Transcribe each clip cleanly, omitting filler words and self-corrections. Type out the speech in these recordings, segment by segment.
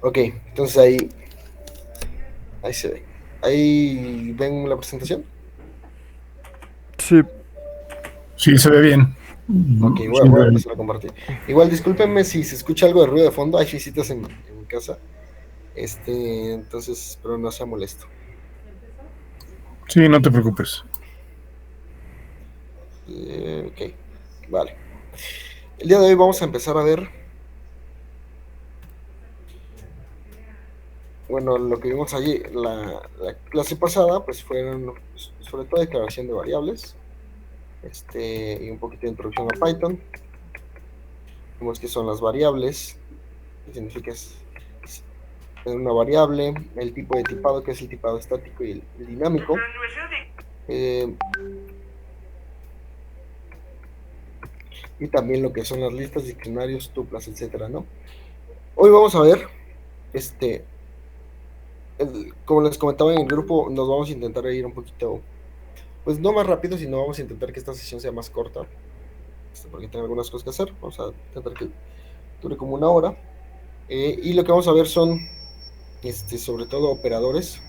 Ok, entonces ahí se ve. Ahí ven la presentación. Sí, Sí, se ve bien. Ok, Sí, voy a empezar a compartir. Igual, discúlpenme si se escucha algo de ruido de fondo. Hay visitas en mi casa. Entonces, pero no sea molesto. sí, no te preocupes. Ok, vale. El día de hoy vamos a empezar a ver, bueno, lo que vimos allí, la clase pasada, pues fueron sobre todo declaración de variables, y un poquito de introducción a Python. Vimos qué son las variables, qué significa tener una variable, el tipo de tipado, que es el tipado estático y el dinámico. Eh, y también lo que son las listas, diccionarios, tuplas, etcétera, ¿no? Hoy vamos a ver, este, como les comentaba en el grupo, nos vamos a intentar ir un poquito, pues no más rápido, sino vamos a intentar que esta sesión sea más corta, porque tengo algunas cosas que hacer. Vamos a intentar que dure como una hora. Y lo que vamos a ver son, sobre todo operadores,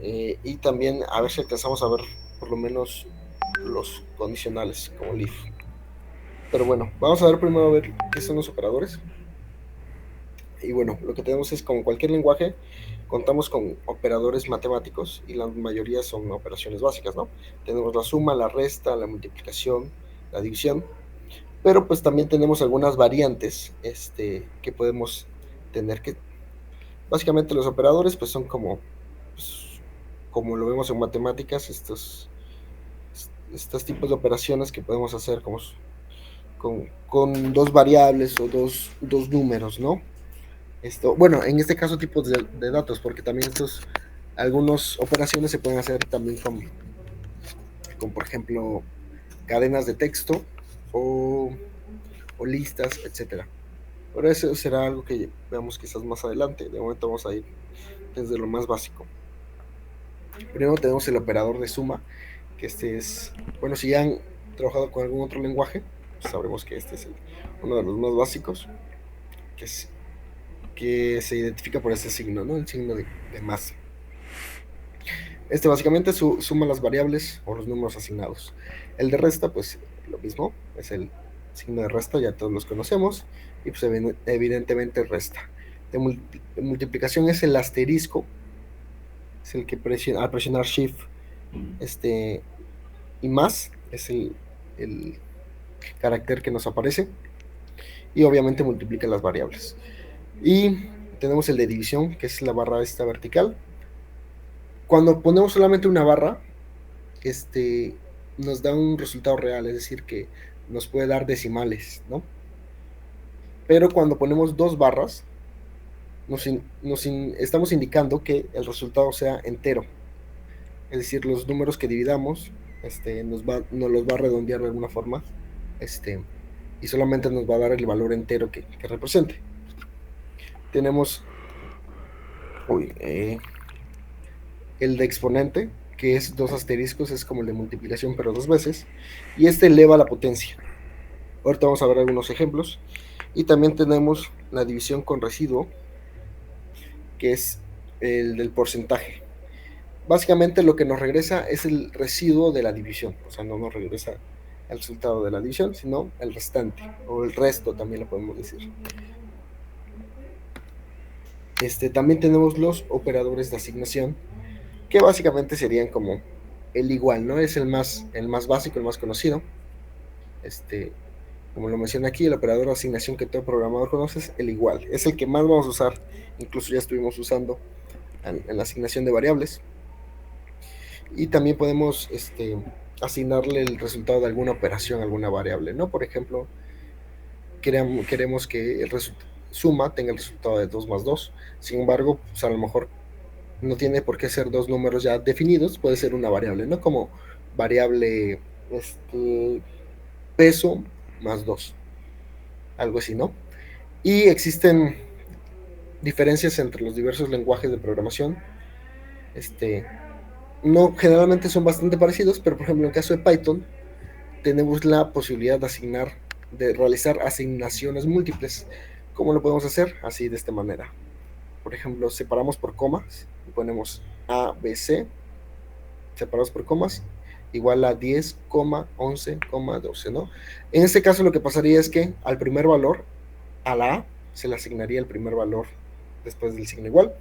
y también a ver si alcanzamos a ver por lo menos los condicionales, como leaf. Pero bueno, vamos a ver primero a ver qué son los operadores. Y bueno, lo que tenemos es, como cualquier lenguaje, contamos con operadores matemáticos y la mayoría son operaciones básicas, ¿no? Tenemos la suma, la resta, la multiplicación, la división, pero pues también tenemos algunas variantes, que podemos tener, que básicamente los operadores pues son pues, como lo vemos en matemáticas, estos tipos de operaciones que podemos hacer con dos variables o dos números, ¿no? Bueno, en este caso tipos de datos, porque también algunas operaciones se pueden hacer también por ejemplo, cadenas de texto o, o listas, etcétera. Pero eso será algo que veamos quizás más adelante. De momento vamos a ir desde lo más básico. Primero tenemos el operador de suma, que bueno, si ya han trabajado con algún otro lenguaje, pues sabremos que este es uno de los más básicos, que, que se identifica por ese signo, ¿no? El signo de más. Básicamente suma las variables o los números asignados. El de resta, pues lo mismo, es el signo de resta, ya todos los conocemos, y pues evidentemente resta. De multiplicación es el asterisco, es el que al presionar Shift, y más, es el carácter que nos aparece, y obviamente multiplica las variables. Y tenemos el de división, que es la barra esta vertical. Cuando ponemos solamente una barra, este, nos da un resultado real, es decir, que nos puede dar decimales, ¿no? Pero cuando ponemos dos barras, estamos indicando que el resultado sea entero, es decir, los números que dividamos, nos los va a redondear de alguna forma, y solamente nos va a dar el valor entero que represente. Tenemos el de exponente, que es dos asteriscos, es como el de multiplicación, pero dos veces, y eleva la potencia. Ahorita vamos a ver algunos ejemplos. Y también tenemos la división con residuo, que es el del porcentaje. Básicamente lo que nos regresa es el residuo de la división, o sea, no nos regresa el resultado de la división, sino el restante, o el resto también lo podemos decir. También tenemos los operadores de asignación, que básicamente serían como el igual, ¿no? Es el más básico, el más conocido. Como lo mencioné aquí, el operador de asignación que todo programador conoce es el igual. Es el que más vamos a usar, incluso ya estuvimos usando en la asignación de variables. Y también podemos asignarle el resultado de alguna operación a alguna variable, ¿no? Por ejemplo, queremos que el suma tenga el resultado de 2 más 2. Sin embargo, pues a lo mejor no tiene por qué ser dos números ya definidos, puede ser una variable, ¿no? Como variable peso más 2, algo así, ¿no? Y existen diferencias entre los diversos lenguajes de programación. No, generalmente son bastante parecidos, pero por ejemplo en el caso de Python tenemos la posibilidad de realizar asignaciones múltiples. ¿Cómo lo podemos hacer? Así, de esta manera. Por ejemplo, separamos por comas y ponemos A, B, C, separados por comas, igual a 10, 11, 12, ¿no? En este caso lo que pasaría es que al primer valor, a la A, se le asignaría el primer valor después del signo igual.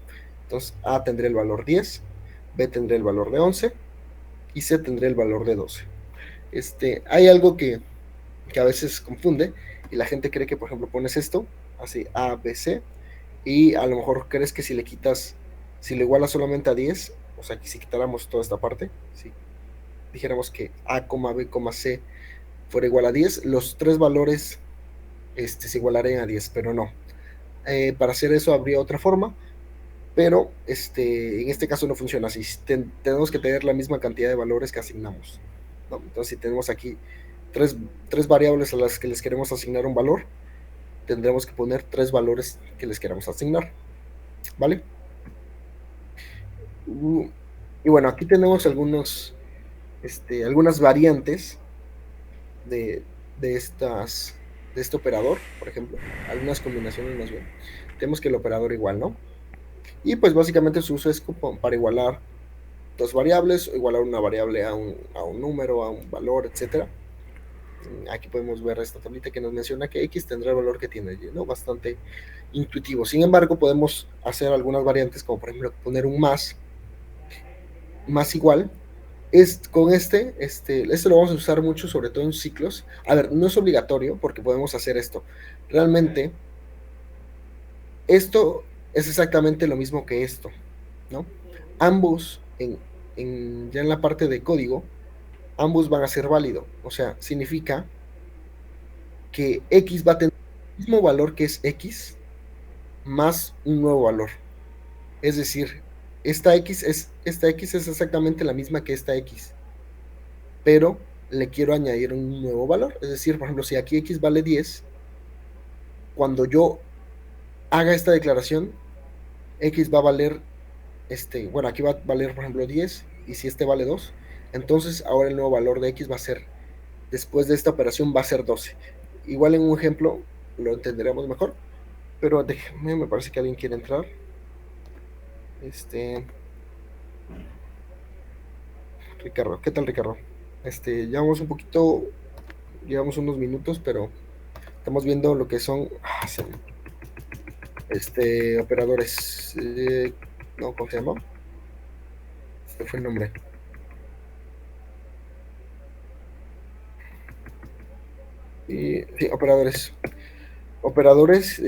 Entonces, A tendría el valor 10, B tendría el valor de 11 y C tendría el valor de 12. Hay algo que a veces confunde y la gente cree que, por ejemplo, pones esto, así A, B, C, y a lo mejor crees que si le quitas, si lo igualas solamente a 10, o sea, que si quitáramos toda esta parte, si dijéramos que A, B, C fuera igual a 10, los tres valores se igualarían a 10, pero no. Para hacer eso habría otra forma, pero en este caso no funciona así. Tenemos que tener la misma cantidad de valores que asignamos, ¿no? Entonces, si tenemos aquí tres variables a las que les queremos asignar un valor, tendremos que poner tres valores que les queramos asignar, ¿vale? Y bueno, aquí tenemos algunas variantes de este operador, por ejemplo, algunas combinaciones más bien. Tenemos que el operador igual, ¿no? Y pues básicamente su uso es para igualar dos variables, o igualar una variable a un número, a un valor, etcétera. Aquí podemos ver esta tablita que nos menciona que X tendrá el valor que tiene Y, ¿no? Bastante intuitivo. Sin embargo, podemos hacer algunas variantes, como por ejemplo poner un más igual. Con esto lo vamos a usar mucho, sobre todo en ciclos. A ver, no es obligatorio porque podemos hacer esto. Realmente, esto es exactamente lo mismo que esto, ¿no? Ambos, ya en la parte de código, ambos van a ser válidos. O sea, significa que X va a tener el mismo valor que es X más un nuevo valor. Es decir, esta X es exactamente la misma que esta X, pero le quiero añadir un nuevo valor. Es decir, por ejemplo, si aquí X vale 10, cuando yo haga esta declaración, X va a valer, bueno, aquí va a valer, por ejemplo, 10, y si vale 2, entonces ahora el nuevo valor de X va a ser, después de esta operación, va a ser 12. Igual en un ejemplo lo entenderemos mejor, pero déjeme, me parece que alguien quiere entrar. Ricardo, ¿qué tal, Ricardo? Llevamos un poquito, llevamos unos minutos, pero estamos viendo lo que son operadores. No, ¿cómo se llama? Este fue el nombre. Sí, operadores. Operadores,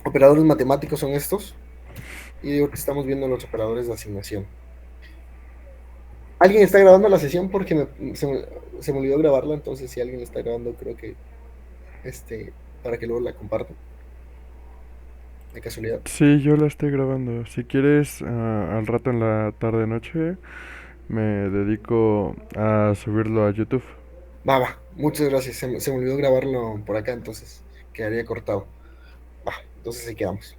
operadores matemáticos son estos. Y digo que estamos viendo los operadores de asignación. ¿Alguien está grabando la sesión? Porque se me olvidó grabarla, entonces si alguien está grabando, creo que para que luego la comparto. De casualidad. Sí, yo la estoy grabando. Si quieres, al rato en la tarde-noche me dedico a subirlo a YouTube. Va, muchas gracias. Se me olvidó grabarlo por acá, entonces quedaría cortado. Va, entonces ahí quedamos.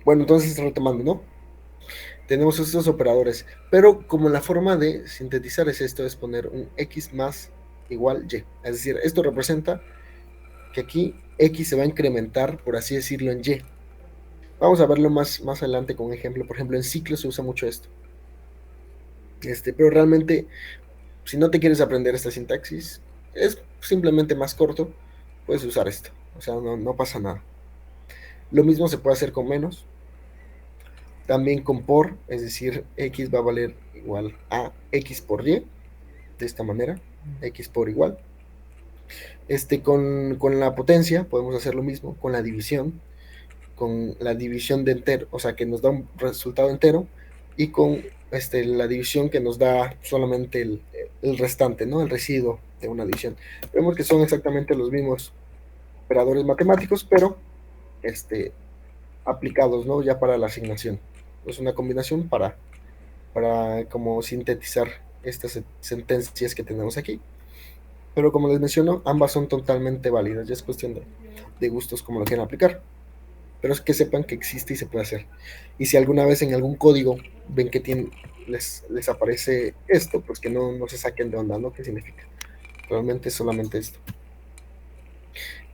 Bueno, entonces retomando, ¿no? Tenemos estos operadores, pero como la forma de sintetizar es poner un X más igual Y. Es decir, esto representa que aquí X se va a incrementar, por así decirlo, en Y. Vamos a verlo más adelante con un ejemplo. Por ejemplo, en ciclos se usa mucho esto. Pero realmente, si no te quieres aprender esta sintaxis, es simplemente más corto, puedes usar esto. O sea, no pasa nada. Lo mismo se puede hacer con menos. También con por, es decir, X va a valer igual a X por Y, de esta manera, X por igual. Con la potencia podemos hacer lo mismo, con la división de entero, o sea, que nos da un resultado entero, y con la división que nos da solamente el restante, ¿no? El residuo de una división. Vemos que son exactamente los mismos operadores matemáticos, pero aplicados, ¿no? Ya para la asignación. Es una combinación para como sintetizar estas sentencias que tenemos aquí. Pero como les menciono, ambas son totalmente válidas, ya es cuestión de gustos como lo quieran aplicar. Pero es que sepan que existe y se puede hacer. Y si alguna vez en algún código ven que les aparece esto, pues que no se saquen de onda, ¿no? ¿Qué significa? Realmente es solamente esto.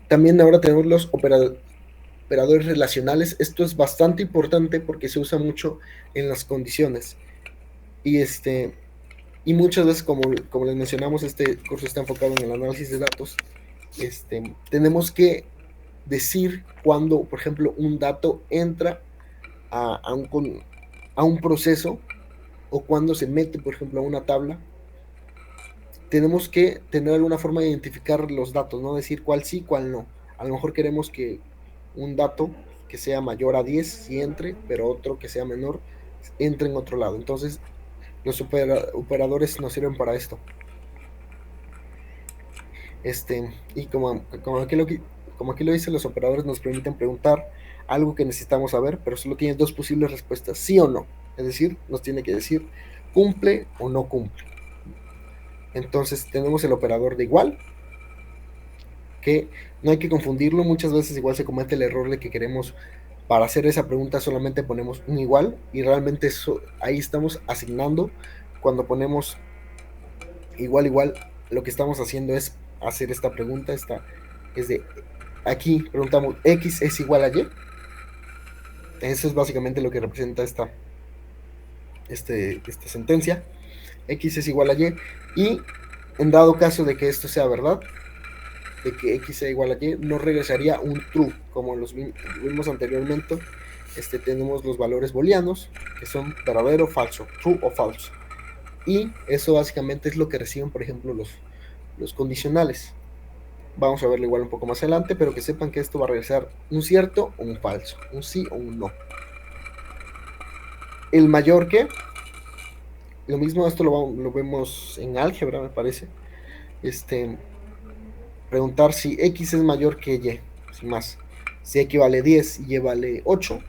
También ahora tenemos los operadores relacionales. Esto es bastante importante porque se usa mucho en las condiciones. Y muchas veces, como les mencionamos, este curso está enfocado en el análisis de datos. Tenemos que decir cuando, por ejemplo, un dato entra a un proceso o cuando se mete, por ejemplo, a una tabla. Tenemos que tener alguna forma de identificar los datos, no decir cuál sí, cuál no. A lo mejor queremos que un dato que sea mayor a 10 sí entre, pero otro que sea menor entre en otro lado. Entonces, los operadores nos sirven para esto. Y como aquí lo dice, los operadores nos permiten preguntar algo que necesitamos saber, pero solo tiene dos posibles respuestas, sí o no. Es decir, nos tiene que decir cumple o no cumple. Entonces tenemos el operador de igual, que no hay que confundirlo. Muchas veces igual se comete el error de que queremos, para hacer esa pregunta solamente ponemos un igual, y realmente ahí estamos asignando. Cuando ponemos igual, lo que estamos haciendo es hacer esta pregunta. Aquí preguntamos, ¿X es igual a Y? Eso es básicamente lo que representa esta sentencia. X es igual a Y, y en dado caso de que esto sea verdad, de que X sea igual a Y, nos regresaría un true, como los vimos anteriormente. Tenemos los valores booleanos, que son verdadero o falso, true o falso. Y eso básicamente es lo que reciben, por ejemplo, los condicionales. Vamos a verlo igual un poco más adelante, pero que sepan que esto va a regresar un cierto o un falso, un sí o un no. El mayor que, lo mismo, esto lo vemos en álgebra, me parece. Preguntar si X es mayor que Y, sin más. Si X vale 10 y Y vale 8,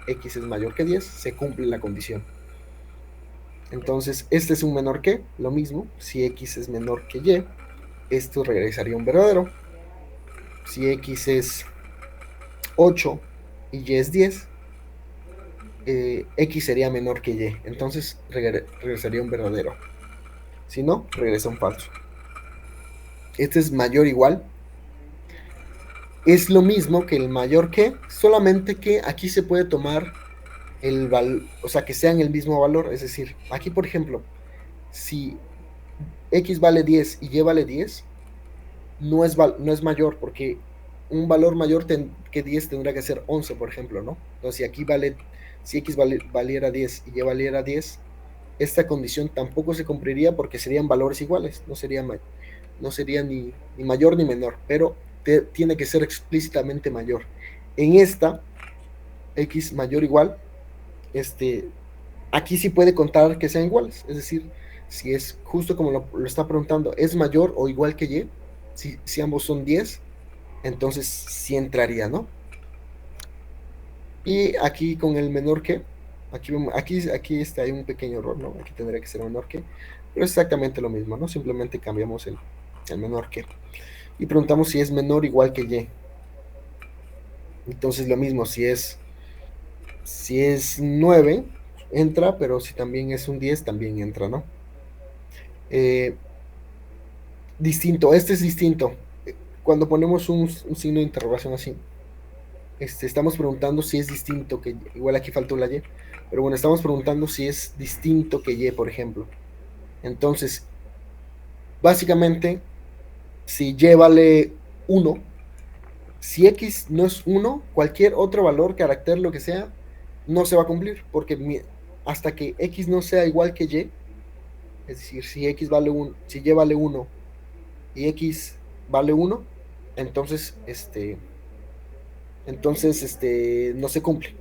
X es mayor que 10, se cumple la condición. Entonces, este es un menor que, lo mismo, si X es menor que Y, esto regresaría un verdadero. Si X es 8 y Y es 10, X sería menor que Y, entonces regresaría un verdadero. Si no, regresa un falso. Este es mayor o igual. Es lo mismo que el mayor que, solamente que aquí se puede tomar el valor, o sea, que sean el mismo valor. Es decir, aquí, por ejemplo, si X vale 10 y Y vale 10, no es mayor, porque un valor mayor que 10 tendría que ser 11, por ejemplo, ¿no? Entonces, si X valiera 10 y Y valiera 10, esta condición tampoco se cumpliría porque serían valores iguales, no sería ni mayor ni menor, pero tiene que ser explícitamente mayor. En esta, X mayor o igual, aquí sí puede contar que sean iguales, es decir, si es justo como lo está preguntando, es mayor o igual que Y, si ambos son 10, entonces sí entraría, ¿no? Y aquí con el menor que, aquí hay un pequeño error, ¿no? Aquí tendría que ser menor que, pero es exactamente lo mismo, ¿no? Simplemente cambiamos el menor que. Y preguntamos si es menor o igual que Y. Entonces lo mismo, si es 9, entra, pero si también es un 10, también entra, ¿no? Distinto, este es distinto. Cuando ponemos un signo de interrogación así, estamos preguntando si es distinto que Y. Igual aquí faltó la Y, pero bueno, estamos preguntando si es distinto que Y, por ejemplo. Entonces, básicamente, si Y vale 1, si X no es 1, cualquier otro valor, carácter, lo que sea, no se va a cumplir, porque hasta que X no sea igual que Y, es decir, si Y vale 1 y X vale 1, entonces no se cumple.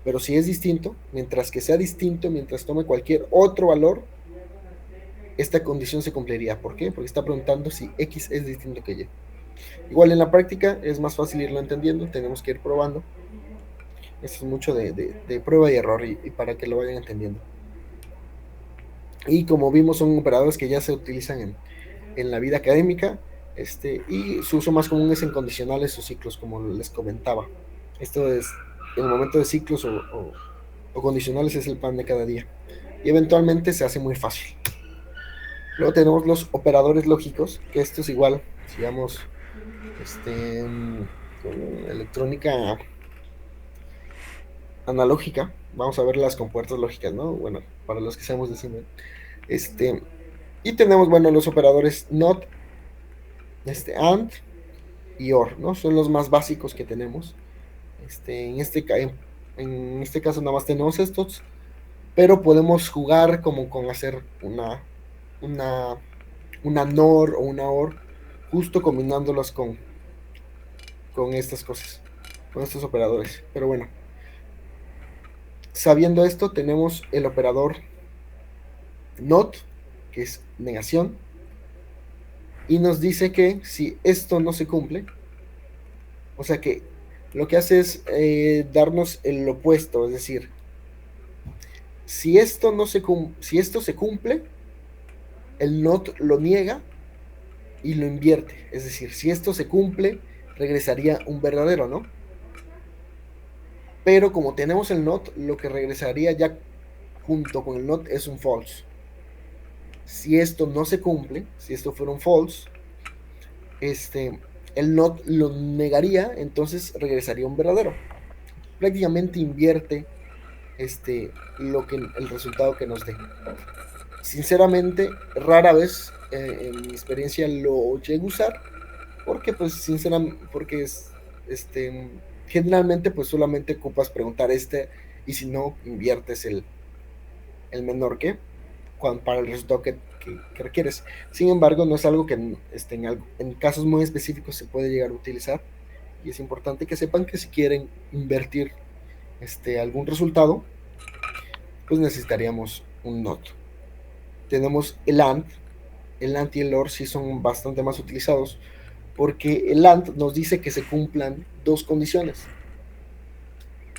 Pero si es distinto, mientras que sea distinto, mientras tome cualquier otro valor, esta condición se cumpliría. ¿Por qué? Porque está preguntando si X es distinto que Y. Igual en la práctica es más fácil irlo entendiendo, tenemos que ir probando. Esto es mucho de prueba y error, y para que lo vayan entendiendo. Y como vimos, son operadores que ya se utilizan en la vida académica, y su uso más común es en condicionales o ciclos, como les comentaba. Esto es, en el momento de ciclos o condicionales, es el pan de cada día. Y eventualmente se hace muy fácil. Luego tenemos los operadores lógicos, que esto es igual, digamos, con electrónica analógica. Vamos a ver las compuertas lógicas, ¿no? Bueno, para los que seamos de cine. Este, y tenemos, bueno, los operadores NOT, AND y OR, ¿no? Son los más básicos que tenemos. En este caso nada más tenemos estos, pero podemos jugar como con hacer una, una NOR o una OR, justo combinándolas con estas cosas, con estos operadores. Pero bueno, sabiendo esto, tenemos el operador NOT, que es negación, y nos dice que si esto no se cumple, o sea que lo que hace es darnos el opuesto, es decir, si esto no se si esto se cumple, el NOT lo niega y lo invierte. Es decir, si esto se cumple, regresaría un verdadero, ¿no? Pero como tenemos el NOT, lo que regresaría ya junto con el NOT es un false. Si esto no se cumple, si esto fuera un false, el NOT lo negaría, entonces regresaría un verdadero. Prácticamente invierte el resultado que nos dé. Sinceramente, rara vez en mi experiencia lo llego a usar, porque pues sinceramente, porque generalmente pues solamente ocupas preguntar y si no, inviertes el menor que para el resultado que requieres. Sin embargo, no es algo que en casos muy específicos se puede llegar a utilizar, y es importante que sepan que si quieren invertir algún resultado, pues necesitaríamos un NOT. Tenemos el AND. El AND y el OR sí son bastante más utilizados, porque el AND nos dice que se cumplan dos condiciones.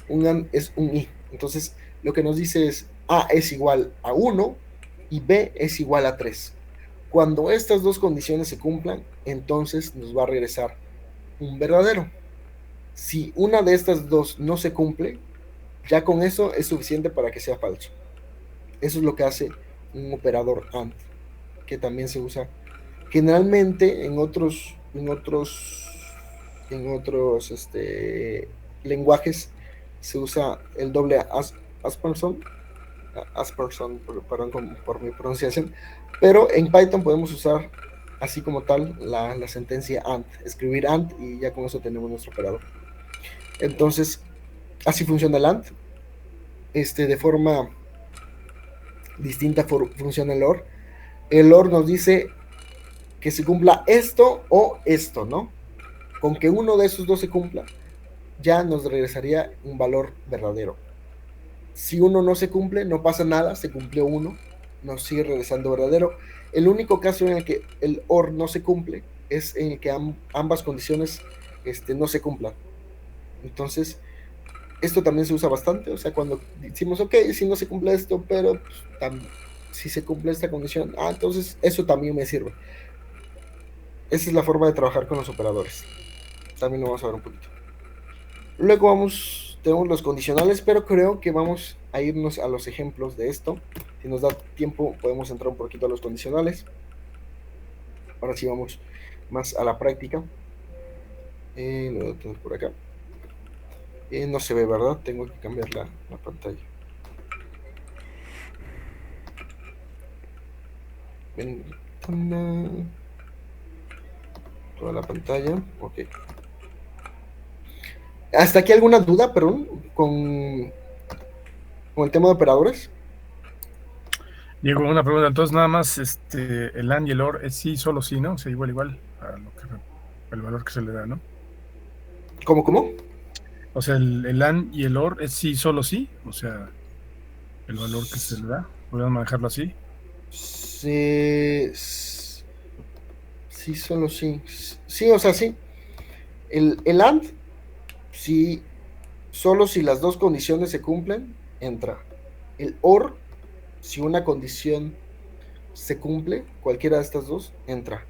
Un AND es un I. Entonces, lo que nos dice es A es igual a 1 y B es igual a 3. Cuando estas dos condiciones se cumplan, entonces nos va a regresar un verdadero. Si una de estas dos no se cumple, ya con eso es suficiente para que sea falso. Eso es lo que hace un operador AND, que también se usa generalmente en otros lenguajes. Se usa el doble Asperson, perdón por mi pronunciación, pero en Python podemos usar así como tal la sentencia AND, escribir AND y ya con eso tenemos nuestro operador. Entonces, así funciona el AND. De forma distinta funciona el OR. El OR nos dice que se cumpla esto o esto, ¿no? Con que uno de esos dos se cumpla, ya nos regresaría un valor verdadero. Si uno no se cumple, no pasa nada, se cumplió uno, nos sigue regresando verdadero. El único caso en el que el OR no se cumple es en el que ambas condiciones no se cumplan. Entonces, esto también se usa bastante, o sea, cuando decimos, ok, si no se cumple esto, pero pues, si se cumple esta condición, entonces eso también me sirve. Esa es la forma de trabajar con los operadores. También lo vamos a ver un poquito. Luego tenemos los condicionales, pero creo que vamos a irnos a los ejemplos de esto. Si nos da tiempo, podemos entrar un poquito a los condicionales. Ahora sí vamos más a la práctica. Lo voy a tener por acá. No se ve, ¿verdad? Tengo que cambiar la pantalla. Toda la pantalla. Ok. ¿Hasta aquí alguna duda, perdón, con el tema de operadores? Diego, una pregunta. Entonces, nada más el AND y el OR es sí, solo sí, ¿no? O sea, igual, a el valor que se le da, ¿no? ¿Cómo? O sea, el AND y el OR es sí, solo sí. O sea, el valor que se le da. ¿Podemos manejarlo así? Sí, solo sí. Sí, o sea, sí. El AND, sí, solo si las dos condiciones se cumplen, entra. El OR, si una condición se cumple, cualquiera de estas dos, entra.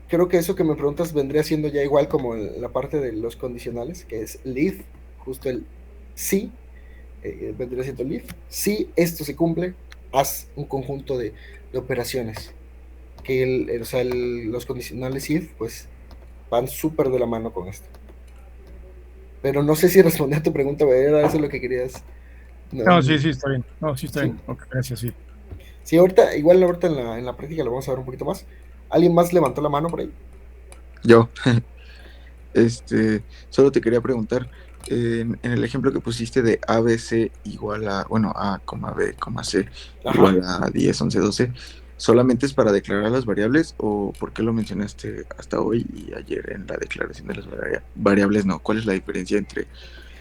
Creo que eso que me preguntas vendría siendo ya igual como la parte de los condicionales, que es el if, justo el sí, vendría siendo el if. Si esto se cumple, haz un conjunto de operaciones. Que o sea, los condicionales if, pues, van súper de la mano con esto. Pero no sé si respondí a tu pregunta, güey, era eso lo que querías. No, sí, sí, está bien. No, sí, está Sí, bien. Ok, gracias, sí. sí, ahorita, igual ahorita en la práctica lo vamos a ver un poquito más. ¿Alguien más levantó la mano por ahí? Yo, solo te quería preguntar, en el ejemplo que pusiste de ABC igual a, bueno, A, B, C Ajá. igual a 10 11 12, ¿solamente es para declarar las variables o por qué lo mencionaste hasta hoy y ayer en la declaración de las variables? No, ¿cuál es la diferencia entre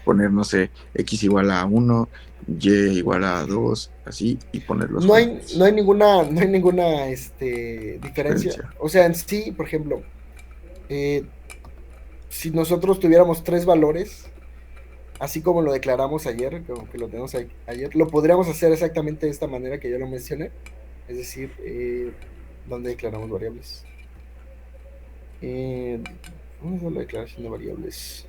poner, no sé, X igual a 1, Y igual a 2, así, y ponerlos No juntos? hay ninguna, no hay ninguna diferencia. Diferencia. O sea, en sí, por ejemplo, eh, si nosotros tuviéramos tres valores, así como lo declaramos ayer, como que lo tenemos ayer, lo podríamos hacer exactamente de esta manera que yo lo mencioné, es decir, donde declaramos variables. ¿Dónde está la declaración de variables?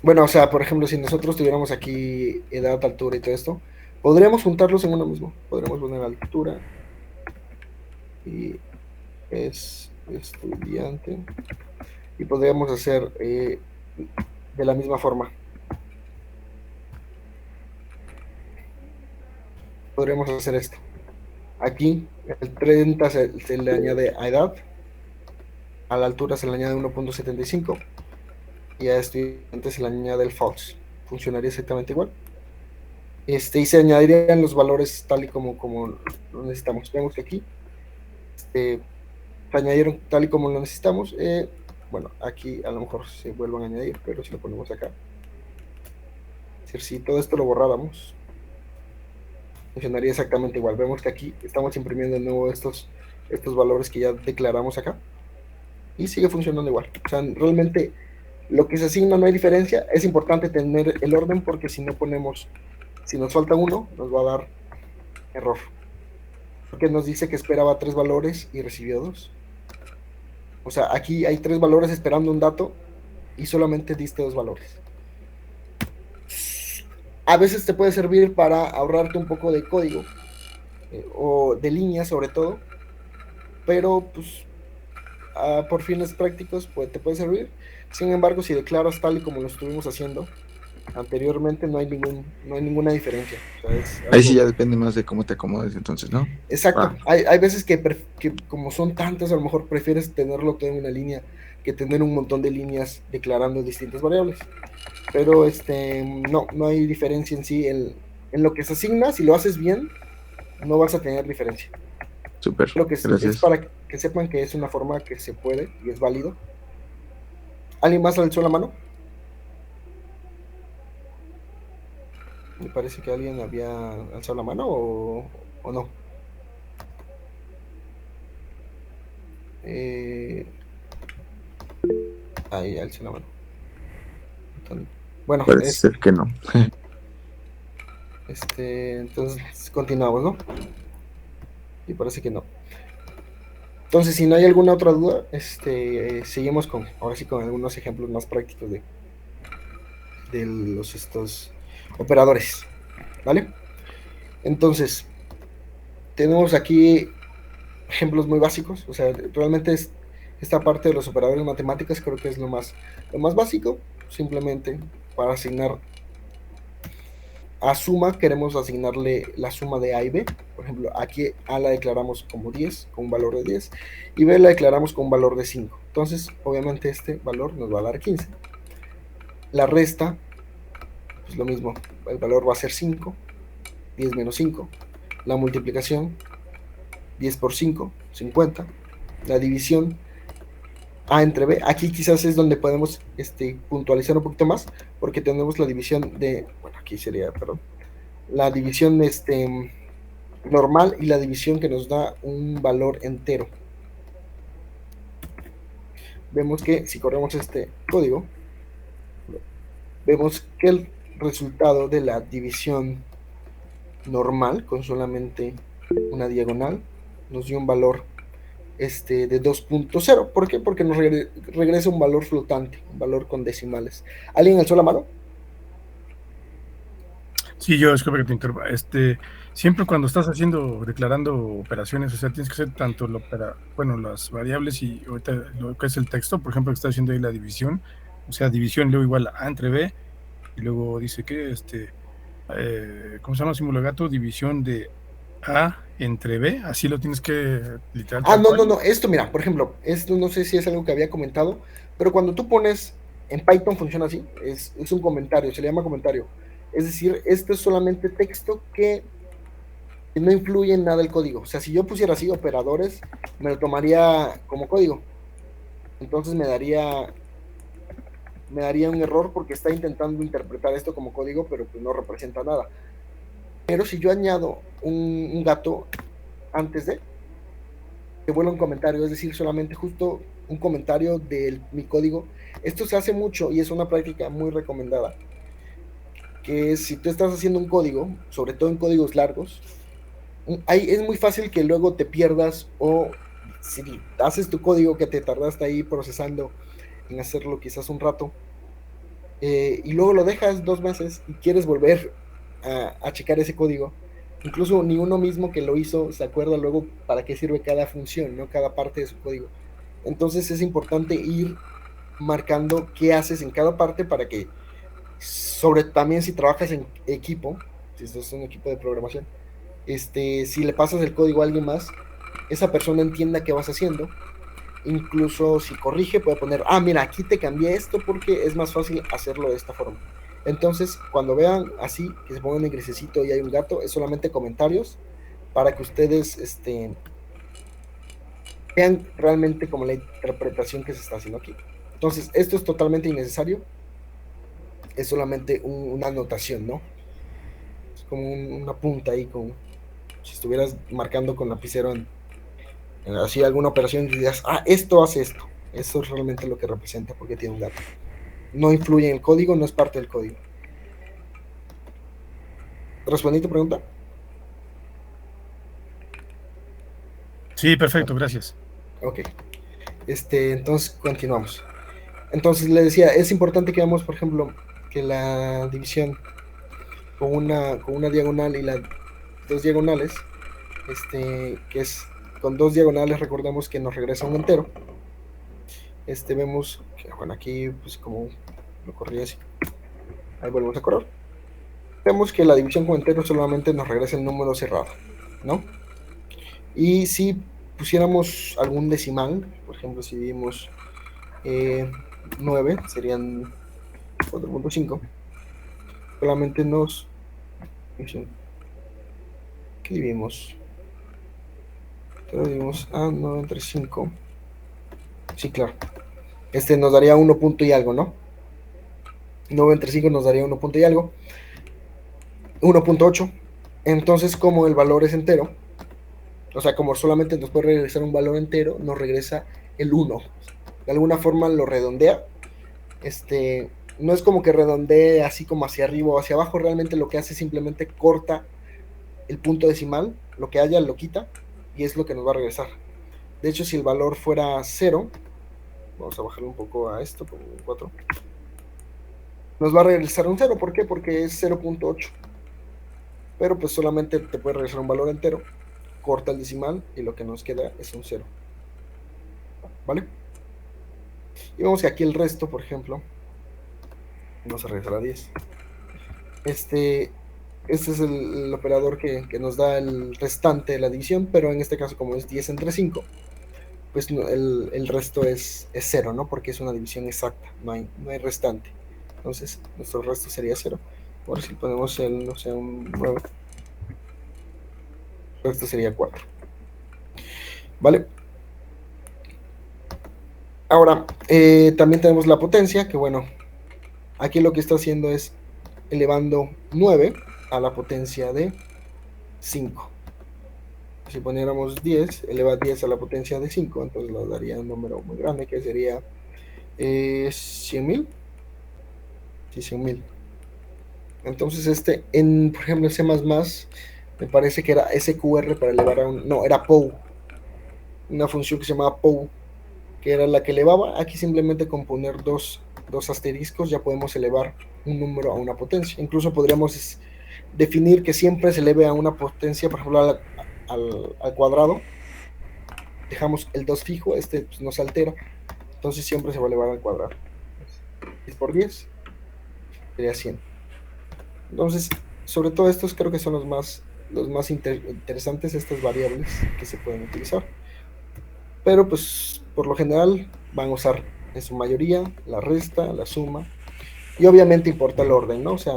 Bueno, o sea, por ejemplo, si nosotros tuviéramos aquí edad, altura y todo esto, podríamos juntarlos en uno mismo. Podríamos poner altura y es estudiante y podríamos hacer de la misma forma. Podríamos hacer esto. Aquí el 30 se le añade a edad, a la altura se le añade 1.75 y a estudiante se le añade el false. Funcionaría exactamente igual. Y se añadirían los valores tal y como lo necesitamos. Vemos que aquí se añadieron tal y como lo necesitamos. Bueno, aquí a lo mejor se vuelvan a añadir, pero si lo ponemos acá, es decir, si todo esto lo borráramos, funcionaría exactamente igual. Vemos que aquí estamos imprimiendo de nuevo estos valores que ya declaramos acá y sigue funcionando igual. O sea, realmente lo que se asigna no hay diferencia. Es importante tener el orden porque si no ponemos, si nos falta uno, nos va a dar error. Porque nos dice que esperaba 3 valores y recibió 2. O sea, aquí hay 3 valores esperando un dato y solamente diste 2 valores. A veces te puede servir para ahorrarte un poco de código o de líneas sobre todo, pero pues por fines prácticos pues, te puede servir. Sin embargo, si declaras tal y como lo estuvimos haciendo anteriormente, no hay ninguna diferencia. O sea, es Ahí sí algo... ya depende más de cómo te acomodes entonces, ¿no? Exacto. Va. Hay veces que como son tantas, a lo mejor prefieres tenerlo todo en una línea que tener un montón de líneas declarando distintas variables. Pero no hay diferencia en sí. En lo que se asigna, si lo haces bien, no vas a tener diferencia. Súper, Lo que es gracias. para que sepan que es una forma que se puede y es válido. ¿Alguien más alzó la mano? Me parece que alguien había alzado la mano o no. Ahí alzó la mano. Bueno, Parece ser que no. entonces continuamos, ¿no? Y parece que no. Entonces, si no hay alguna otra duda, seguimos ahora sí con algunos ejemplos más prácticos de estos operadores, ¿vale? Entonces, tenemos aquí ejemplos muy básicos, o sea, realmente esta parte de los operadores matemáticos creo que es lo más básico, simplemente para asignar a suma queremos asignarle la suma de A y B. Por ejemplo, aquí A la declaramos como 10, con un valor de 10, y B la declaramos con un valor de 5. Entonces, obviamente este valor nos va a dar 15. La resta, pues lo mismo, el valor va a ser 5, 10 menos 5. La multiplicación, 10 por 5, 50. La división, A entre B. Aquí quizás es donde podemos puntualizar un poquito más, porque tenemos la división de, bueno, aquí sería, perdón, la división normal y la división que nos da un valor entero. Vemos que si corremos este código, vemos que el resultado de la división normal con solamente una diagonal nos dio un valor de 2.0. ¿Por qué? Porque nos regresa un valor flotante, un valor con decimales. ¿Alguien alzó la mano? Sí, yo disculpe que te interrumpa. Siempre cuando estás declarando operaciones, o sea, tienes que hacer tanto las variables y ahorita lo que es el texto, por ejemplo, que está haciendo ahí la división, o sea, división luego igual a entre B, y luego dice que, ¿cómo se llama? Símbolo de gato, división de A entre B, así lo tienes que literal tal No, cual. esto, mira, por ejemplo, esto no sé si es algo que había comentado, pero cuando tú pones, en Python funciona así, es un comentario, se le llama comentario. Es decir, esto es solamente texto que no influye en nada el código. O sea, si yo pusiera así operadores, me lo tomaría como código. Entonces me daría un error porque está intentando interpretar esto como código, pero pues no representa nada. Pero si yo añado un gato antes de, que vuelva un comentario, es decir, solamente justo un comentario de mi código. Esto se hace mucho y es una práctica muy recomendada, que es si tú estás haciendo un código, sobre todo en códigos largos, es muy fácil que luego te pierdas o si haces tu código que te tardaste ahí procesando en hacerlo quizás un rato, y luego lo dejas 2 meses y quieres volver a checar ese código. Incluso ni uno mismo que lo hizo se acuerda luego para qué sirve cada función, ¿no? Cada parte de su código. Entonces es importante ir marcando qué haces en cada parte para que, también si trabajas en equipo, si estás en un equipo de programación, si le pasas el código a alguien más, esa persona entienda qué vas haciendo. Incluso si corrige, puede poner, mira, aquí te cambié esto porque es más fácil hacerlo de esta forma. Entonces, cuando vean así, que se pongan en grisecito y hay un gato, es solamente comentarios para que ustedes vean realmente como la interpretación que se está haciendo aquí. Entonces, esto es totalmente innecesario, es solamente una anotación, ¿no? Es como una punta ahí, como si estuvieras marcando con lapicero así alguna operación y digas, esto hace esto. Eso es realmente lo que representa porque tiene un gato. No influye en el código, no es parte del código. ¿Respondí tu pregunta? Sí, perfecto, gracias. Ok. Entonces continuamos. Entonces le decía, es importante que veamos, por ejemplo, que la división con una diagonal y las dos diagonales, que es con dos diagonales, recordemos que nos regresa un entero. Vemos que, bueno, aquí pues como lo corrí así. Ahí volvemos a correr. Vemos que la división con entero solamente nos regresa el número cerrado, ¿no? Y si pusiéramos algún decimal, por ejemplo, si dividimos 9, serían 4.5, solamente ¿qué dividimos? Pero dividimos a 9 entre 5. Sí, claro. Nos daría 1 punto y algo, ¿no? 9 entre 5 nos daría 1 punto y algo. 1.8. Entonces, como el valor es entero, o sea, como solamente nos puede regresar un valor entero, nos regresa el 1. De alguna forma lo redondea. No es como que redondee así como hacia arriba o hacia abajo, realmente lo que hace es simplemente corta el punto decimal, lo que haya lo quita y es lo que nos va a regresar. De hecho, si el valor fuera 0, vamos a bajarle un poco a esto, como 4, nos va a regresar un 0. ¿Por qué? Porque es 0.8. Pero pues solamente te puede regresar un valor entero, corta el decimal y lo que nos queda es un 0. ¿Vale? Y vemos que aquí el resto, por ejemplo, nos regresará 10. Este es el operador que nos da el restante de la división, pero en este caso como es 10 entre 5, pues el resto es 0, ¿no? Porque es una división exacta, no hay restante. Entonces nuestro resto sería 0. Por si ponemos no sé, un 9, el resto sería 4. ¿Vale? Ahora, también tenemos la potencia, que bueno, aquí lo que está haciendo es elevando 9 a la potencia de 5. Si poniéramos 10, eleva 10 a la potencia de 5, entonces nos daría un número muy grande que sería 100.000. Sí, 100.000. Entonces por ejemplo, en C++, me parece que era SQR para elevar a no, era POU. una función que se llamaba POW, que era la que elevaba. Aquí simplemente con poner dos asteriscos ya podemos elevar un número a una potencia. Incluso podríamos definir que siempre se eleve a una potencia, por ejemplo, al cuadrado. Dejamos el 2 fijo, pues, no se altera, entonces siempre se va a elevar al cuadrado. 10 por 10 sería 100. Entonces, sobre todo estos creo que son los más interesantes, estas variables que se pueden utilizar. Pero pues por lo general van a usar en su mayoría la resta, la suma, y obviamente importa el orden, ¿no? O sea,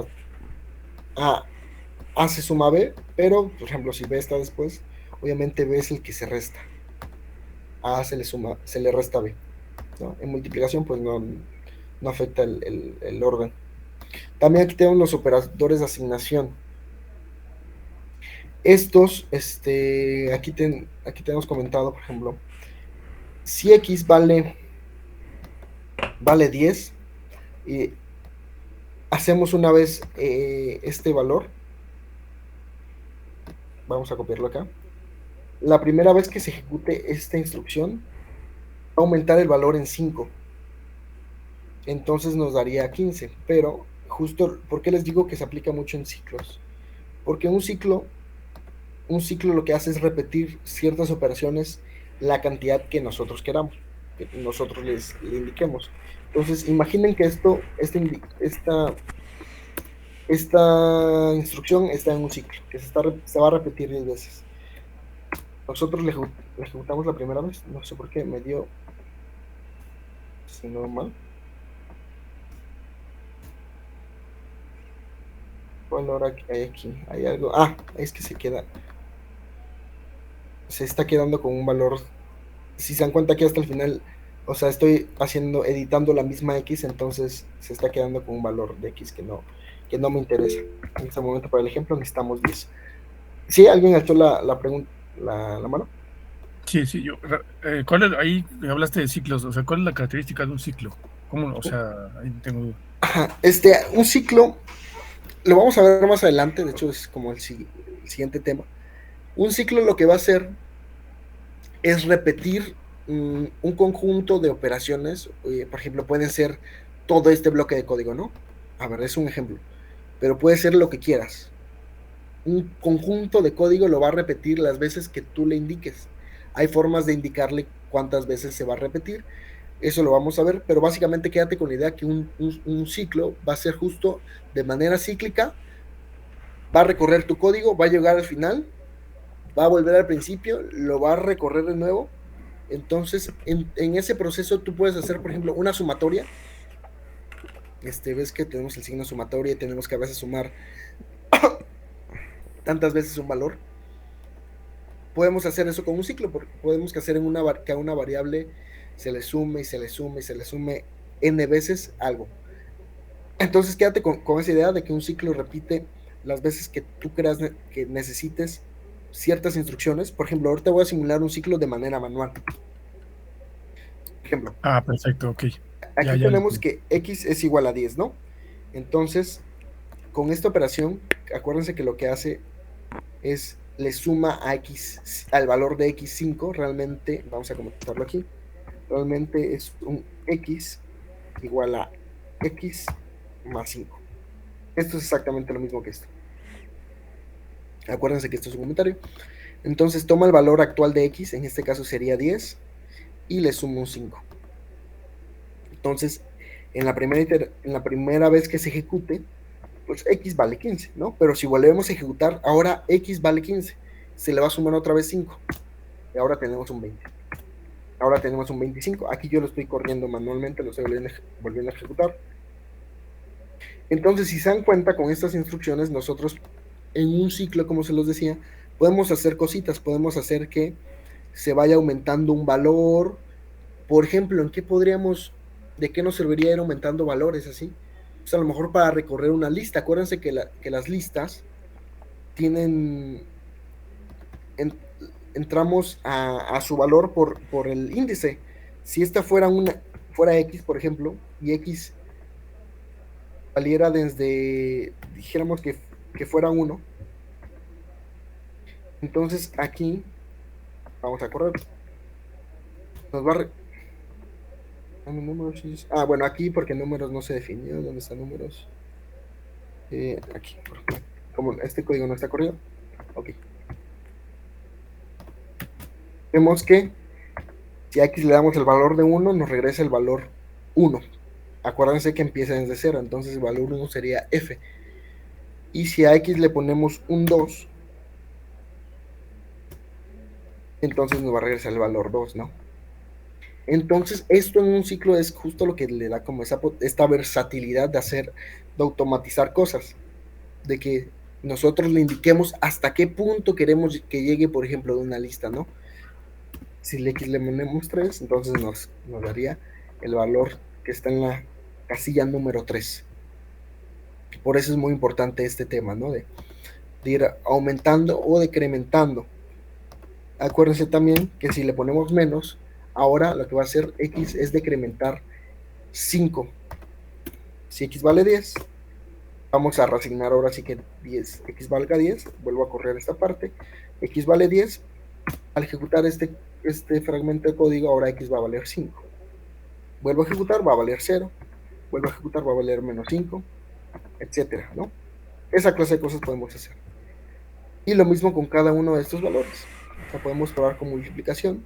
A se suma a B, pero por ejemplo si B está después, obviamente B es el que se resta. A se le resta B, ¿no? En multiplicación pues no afecta el orden. También aquí tenemos los operadores de asignación. Estos, aquí tenemos comentado, por ejemplo, si X vale 10, y hacemos una vez este valor, vamos a copiarlo acá. La primera vez que se ejecute esta instrucción, va a aumentar el valor en 5. Entonces nos daría 15. Pero justo, ¿por qué les digo que se aplica mucho en ciclos? Porque un ciclo lo que hace es repetir ciertas operaciones la cantidad que nosotros queramos, que nosotros le indiquemos. Entonces, imaginen que esta instrucción está en un ciclo, que se va a repetir 10 veces. Nosotros le ejecutamos la primera vez, no sé por qué, me dio, si no mal. ¿Cuál hora hay aquí? Hay algo, es que se está quedando con un valor, si se dan cuenta que hasta el final, o sea, estoy editando la misma X, entonces se está quedando con un valor de X que no me interesa. En este momento, para el ejemplo, necesitamos 10. ¿Sí? ¿Alguien alzó la pregunta, la mano? Sí, yo. Ahí hablaste de ciclos, o sea, ¿cuál es la característica de un ciclo? ¿Cómo? O sea, ahí tengo duda. Un ciclo, lo vamos a ver más adelante, de hecho es como el siguiente tema. Un ciclo lo que va a hacer es repetir un conjunto de operaciones, por ejemplo, pueden ser todo este bloque de código, ¿no? A ver, es un ejemplo, pero puede ser lo que quieras. Un conjunto de código lo va a repetir las veces que tú le indiques. Hay formas de indicarle cuántas veces se va a repetir, eso lo vamos a ver, pero básicamente quédate con la idea que un ciclo va a ser justo de manera cíclica, va a recorrer tu código, va a llegar al final, va a volver al principio, lo va a recorrer de nuevo. Entonces, en ese proceso tú puedes hacer, por ejemplo, una sumatoria. Ves que tenemos el signo sumatoria y tenemos que a veces sumar tantas veces un valor. Podemos hacer eso con un ciclo, porque podemos hacer que a una variable se le sume y se le sume y se le sume n veces algo. Entonces quédate con esa idea de que un ciclo repite las veces que tú creas que necesites ciertas instrucciones. Por ejemplo, ahorita voy a simular un ciclo de manera manual. Por ejemplo. Perfecto, ok. Aquí tenemos que X es igual a 10, ¿no? Entonces, con esta operación, acuérdense que lo que hace es le suma a X, al valor de X5, realmente, vamos a comentarlo aquí, realmente es un X igual a X más 5. Esto es exactamente lo mismo que esto. Acuérdense que esto es un comentario. Entonces toma el valor actual de X, en este caso sería 10, y le suma un 5. Entonces, en la primera vez que se ejecute, pues X vale 15, ¿no? Pero si volvemos a ejecutar, ahora X vale 15, se le va a sumar otra vez 5, y ahora tenemos un 20. Ahora tenemos un 25, aquí yo lo estoy corriendo manualmente, lo estoy volviendo a ejecutar. Entonces, si se dan cuenta, con estas instrucciones, nosotros en un ciclo, como se los decía, podemos hacer cositas, podemos hacer que se vaya aumentando un valor. Por ejemplo, ¿de qué nos serviría ir aumentando valores así? Pues a lo mejor para recorrer una lista. Acuérdense que las listas tienen, entramos a su valor por el índice. Si esta fuera X, por ejemplo, y X valiera dijéramos que fuera 1, entonces aquí vamos a correr. Nos va a... dame números, bueno, aquí porque números no se definió. ¿Dónde están números? Aquí, por ejemplo. Como este código no está corrido. Ok. Vemos que si a x le damos el valor de 1, nos regresa el valor 1. Acuérdense que empieza desde 0, entonces el valor 1 sería f. Y si a x le ponemos un 2, entonces nos va a regresar el valor 2, ¿no? Entonces, esto en un ciclo es justo lo que le da como esta versatilidad de automatizar cosas, de que nosotros le indiquemos hasta qué punto queremos que llegue, por ejemplo, de una lista, ¿no? Si le x le ponemos 3, entonces nos daría el valor que está en la casilla número 3. Por eso es muy importante este tema, ¿no? De ir aumentando o decrementando. Acuérdense también que si le ponemos menos, ahora lo que va a hacer x es decrementar 5. Si x vale 10, vamos a reasignar ahora sí que 10, x valga 10, vuelvo a correr esta parte, x vale 10, al ejecutar este fragmento de código, ahora x va a valer 5. Vuelvo a ejecutar, va a valer 0, vuelvo a ejecutar, va a valer menos 5, etcétera, ¿no? Esa clase de cosas podemos hacer. Y lo mismo con cada uno de estos valores. O sea, podemos probar con multiplicación.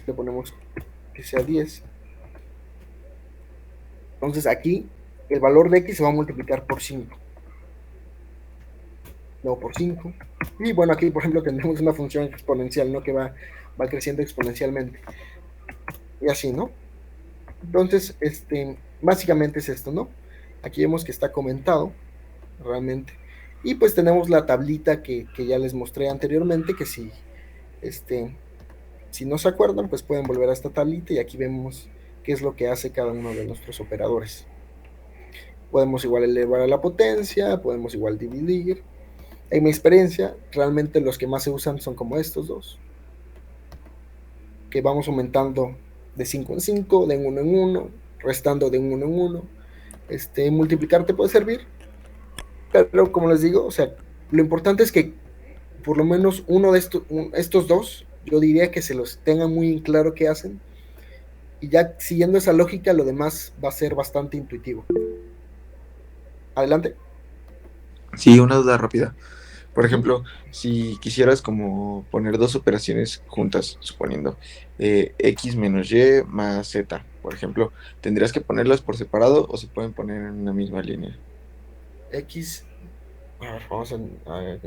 Le ponemos que sea 10. Entonces aquí el valor de x se va a multiplicar por 5. Luego por 5. Y bueno, aquí por ejemplo tendremos una función exponencial, ¿no? Que va creciendo exponencialmente. Y así, ¿no? Entonces, básicamente es esto, ¿no? Aquí vemos que está comentado, realmente. Y pues tenemos la tablita que ya les mostré anteriormente, que si no se acuerdan, pues pueden volver a esta tablita y aquí vemos qué es lo que hace cada uno de nuestros operadores. Podemos igual elevar a la potencia, podemos igual dividir. En mi experiencia, realmente los que más se usan son como estos dos, que vamos aumentando de 5 en 5, de 1 en 1, restando de 1 en 1. Multiplicar te puede servir, pero como les digo, o sea, lo importante es que por lo menos uno de estos dos, yo diría que se los tengan muy en claro qué hacen, y ya siguiendo esa lógica, lo demás va a ser bastante intuitivo. Adelante. Sí, una duda rápida. Por ejemplo, si quisieras como poner dos operaciones juntas, suponiendo x menos y más z, por ejemplo, ¿tendrías que ponerlas por separado o se pueden poner en una misma línea? X, a ver, vamos a ver,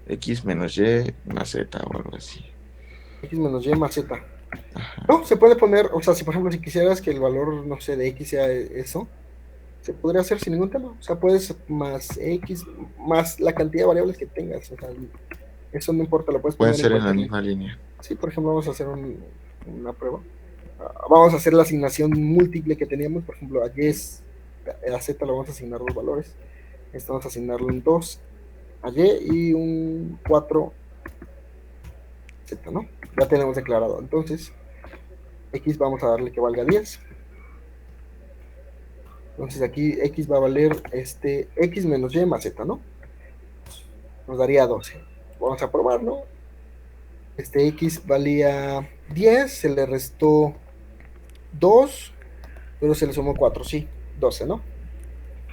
X menos y más z o algo así. X menos Y más Z. Ajá. No, se puede poner, o sea, si por ejemplo, si quisieras que el valor, no sé, de X sea eso, se podría hacer sin ningún tema. O sea, puedes más X, más la cantidad de variables que tengas. O sea, eso no importa, lo puedes Pueden poner en ser en la cualquier misma línea. línea. Sí, por ejemplo, vamos a hacer una prueba. Vamos a hacer la asignación múltiple que teníamos. Por ejemplo, a Y, a Z le vamos a asignar dos valores. Esto vamos a asignarle un 2 a Y y un 4 Z, ¿no? Ya tenemos declarado. Entonces, X vamos a darle que valga 10. Entonces aquí X va a valer X menos Y más Z, ¿no? Nos daría 12. Vamos a probarlo. X valía 10, se le restó 2, pero se le sumó 4, sí, 12, ¿no?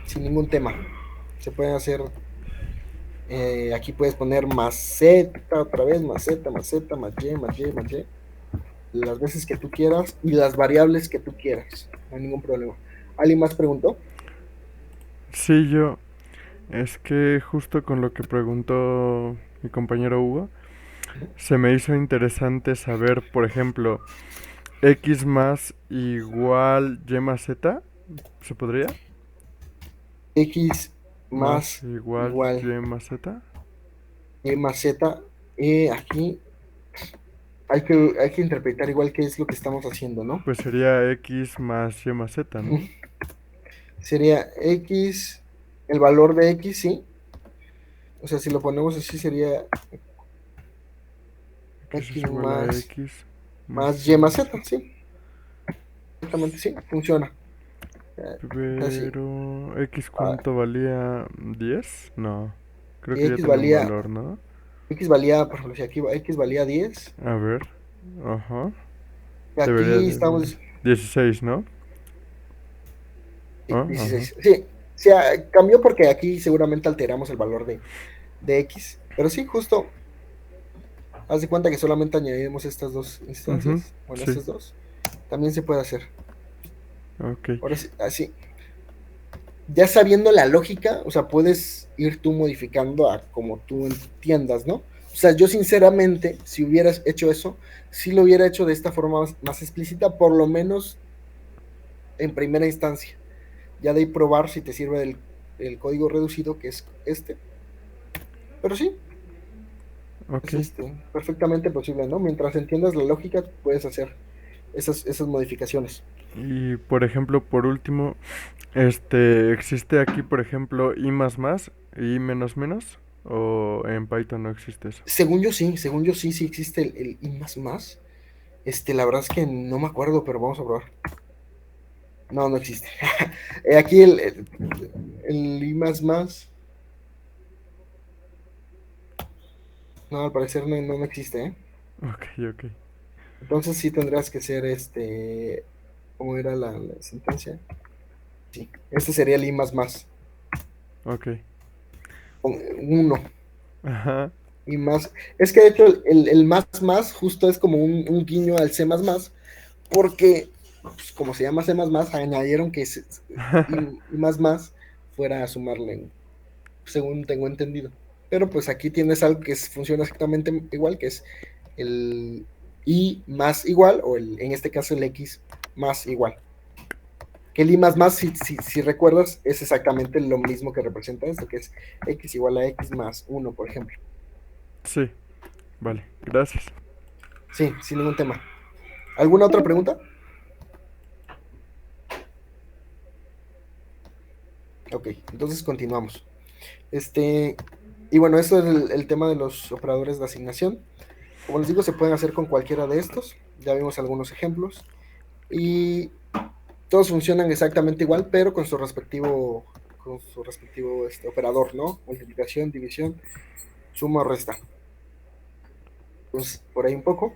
Sin ningún tema. Se pueden hacer, aquí puedes poner más Z otra vez, más Z, más Z, más Y, más Y, más Y, las veces que tú quieras y las variables que tú quieras. No hay ningún problema. ¿Alguien más preguntó? Sí, yo. Es que justo con lo que preguntó mi compañero Hugo, se me hizo interesante saber, por ejemplo, x más igual y más z, ¿se podría? X Más más igual y igual más z. Y más Z, aquí hay que interpretar igual qué es lo que estamos haciendo, ¿no? Pues sería x más y más z, ¿no? Sería X, el valor de X, sí. O sea, si lo ponemos así sería X es X igual a x más más Y y más más Z, z. sí. Exactamente, sí, funciona. Así. Pero x Ah, cuánto valía, 10, no, creo y que ya X tenía un valía, valor, ¿no? X valía, por ejemplo, si aquí X valía 10, A ver. Ajá. y Debería aquí de estamos 16, ¿no? sí, Ah, ajá. 16. Sí, sí, cambió porque aquí seguramente alteramos el valor de X. Pero sí, justo, haz de cuenta que solamente añadimos estas dos Ujú, instancias. Bueno, sí, estas dos. También se puede hacer. ok. Ahora sí, así. Ya sabiendo la lógica, o sea, puedes ir tú modificando a como tú entiendas, ¿no? O sea, yo sinceramente, si hubieras hecho eso, sí lo hubiera hecho de esta forma más explícita, por lo menos en primera instancia. Ya de ahí probar si te sirve el código reducido, que es este. Pero sí, Ok. es perfectamente posible, ¿no? Mientras entiendas la lógica, puedes hacer esas modificaciones. Y por ejemplo, por último, ¿existe aquí, por ejemplo, I más más y menos menos? ¿O en Python no existe eso? Según yo sí, sí existe el I más más. La verdad es que no me acuerdo, pero vamos a probar. No, no existe. Aquí el I más más, no, al parecer no existe, ¿eh? Ok, ok. Entonces sí tendrás que ser ¿cómo era la sentencia? Sí, este sería el I más más, Ok. con uno Ajá. y más. Es que de hecho el más más justo es como un guiño al C más más, porque pues, como se llama C más más, añadieron que y más más fuera a sumarle, según tengo entendido. Pero pues aquí tienes algo que funciona exactamente igual, que es el i más igual, o en este caso el x más igual. Que el i más más, si recuerdas, es exactamente lo mismo que representa esto, que es x igual a x más uno, por ejemplo. Sí, vale. Gracias. Sí, sin ningún tema. ¿Alguna otra pregunta? Ok, entonces continuamos. Y bueno, esto es el tema de los operadores de asignación. Como les digo, se pueden hacer con cualquiera de estos. Ya vimos algunos ejemplos. Y todos funcionan exactamente igual, pero con su respectivo operador, ¿no? Multiplicación, división, suma o resta. Entonces, por ahí un poco.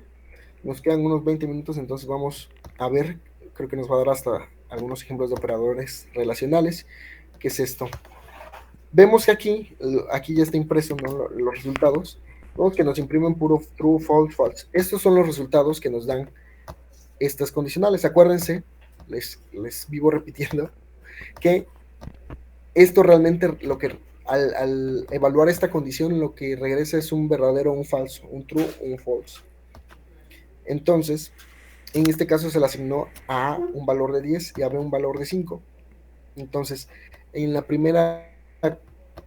Nos quedan unos 20 minutos, entonces vamos a ver, creo que nos va a dar hasta algunos ejemplos de operadores relacionales. ¿Qué es esto? Vemos que aquí ya está impreso, ¿no? Los resultados. Vemos que nos imprimen puro true, false, false. Estos son los resultados que nos dan estas condicionales. Acuérdense, les vivo repitiendo, que esto realmente al evaluar esta condición lo que regresa es un verdadero o un falso, un true o un false. Entonces, en este caso se le asignó a A un valor de 10 y a B un valor de 5. Entonces, en la primera,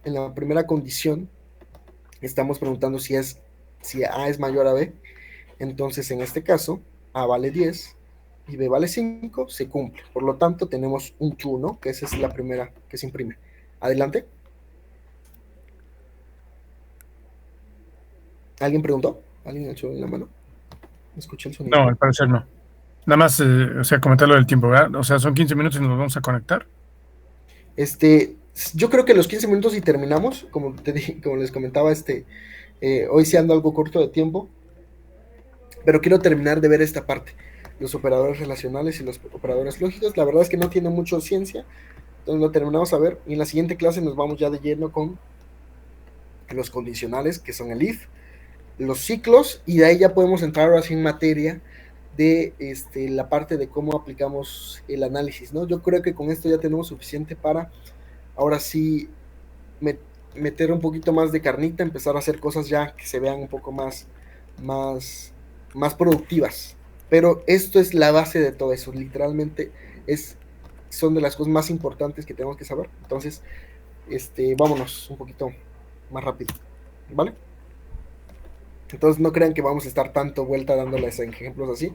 en la primera condición estamos preguntando si A es mayor a B. Entonces, en este caso, A vale 10 y B vale 5, se cumple. Por lo tanto, tenemos un true, ¿no? Que esa es la primera que se imprime. Adelante. ¿Alguien preguntó? ¿Alguien echó en la mano? Escuché el No, sonidito. al parecer no. Nada más, o sea, comentar lo del tiempo, ¿verdad? O sea, son 15 minutos y nos vamos a conectar. Yo creo que los 15 minutos y terminamos, como te dije, como les comentaba, hoy sí ando algo corto de tiempo, pero quiero terminar de ver esta parte, los operadores relacionales y los operadores lógicos. La verdad es que no tiene mucho ciencia, entonces lo terminamos a ver y en la siguiente clase nos vamos ya de lleno con los condicionales, que son el if, los ciclos, y de ahí ya podemos entrar ahora sí en materia de la parte de cómo aplicamos el análisis, ¿no? Yo creo que con esto ya tenemos suficiente para ahora sí meter un poquito más de carnita, empezar a hacer cosas ya que se vean un poco más, más productivas. Pero esto es la base de todo eso, literalmente son de las cosas más importantes que tenemos que saber. Entonces, vámonos un poquito más rápido, ¿vale? Entonces no crean que vamos a estar tanto vuelta dándoles ejemplos así.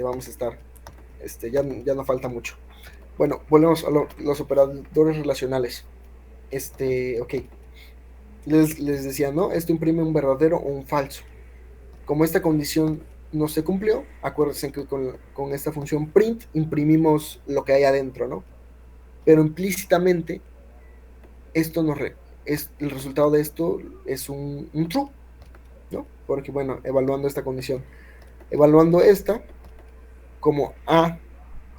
Vamos a estar, ya no falta mucho. Bueno, volvemos a los operadores relacionales. Ok. Les decía, ¿no? Esto imprime un verdadero o un falso. Como esta condición no se cumplió, acuérdense que con esta función print imprimimos lo que hay adentro, ¿no? Pero implícitamente, esto el resultado de esto es un true. ¿no? Porque, bueno, evaluando esta condición, evaluando esta, como A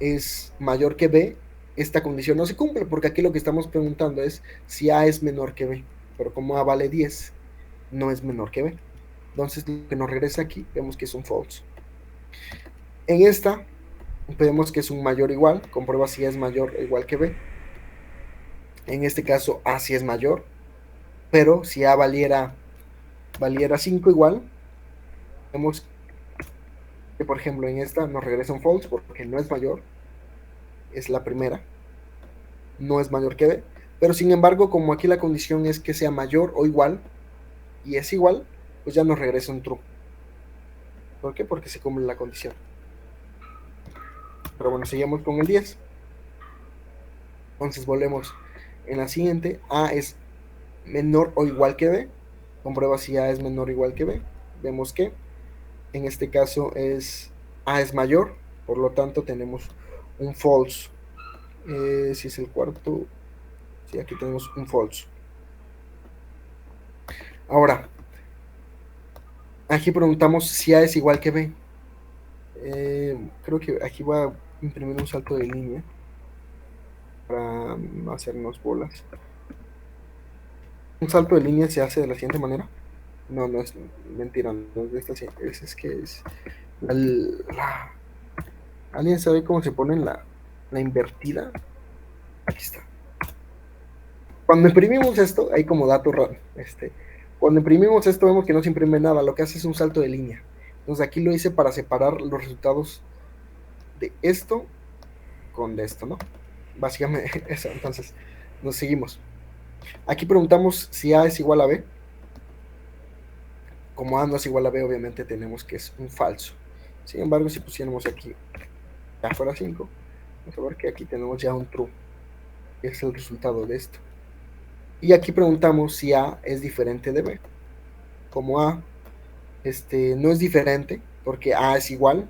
es mayor que B, esta condición no se cumple, porque aquí lo que estamos preguntando es si A es menor que B, pero como A vale 10, no es menor que B. Entonces, lo que nos regresa aquí, vemos que es un false. En esta, vemos que es un mayor igual, comprueba si A es mayor o igual que B. En este caso, A sí es mayor, pero si A valiera 5 igual, vemos que, por ejemplo, en esta nos regresa un false porque no es mayor, es la primera, no es mayor que B, pero sin embargo, como aquí la condición es que sea mayor o igual, y es igual, pues ya nos regresa un true. ¿Por qué? Porque se cumple la condición. Pero bueno, seguimos con el 10. Entonces volvemos en la siguiente, A es menor o igual que B, comprueba si A es menor o igual que B, vemos que en este caso A es mayor, por lo tanto tenemos un false. Si es el cuarto, sí, aquí tenemos un false. Ahora, aquí preguntamos si A es igual que B. Creo que aquí voy a imprimir un salto de línea para no hacernos bolas. Un salto de línea se hace de la siguiente manera. No, no es mentira, no es de esta, es que es ¿alguien sabe cómo se pone la invertida? Aquí está. Cuando imprimimos esto, hay como dato raro. Cuando imprimimos esto, vemos que no se imprime nada, lo que hace es un salto de línea. Entonces aquí lo hice para separar los resultados de esto con de esto, ¿no? Básicamente eso. Entonces, nos seguimos. Aquí preguntamos si A es igual a B. Como A no es igual a B, obviamente tenemos que es un falso. Sin embargo, si pusiéramos aquí A fuera 5, vamos a ver que aquí tenemos ya un true, que es el resultado de esto. Y aquí preguntamos si A es diferente de B. Como A no es diferente, porque A es igual,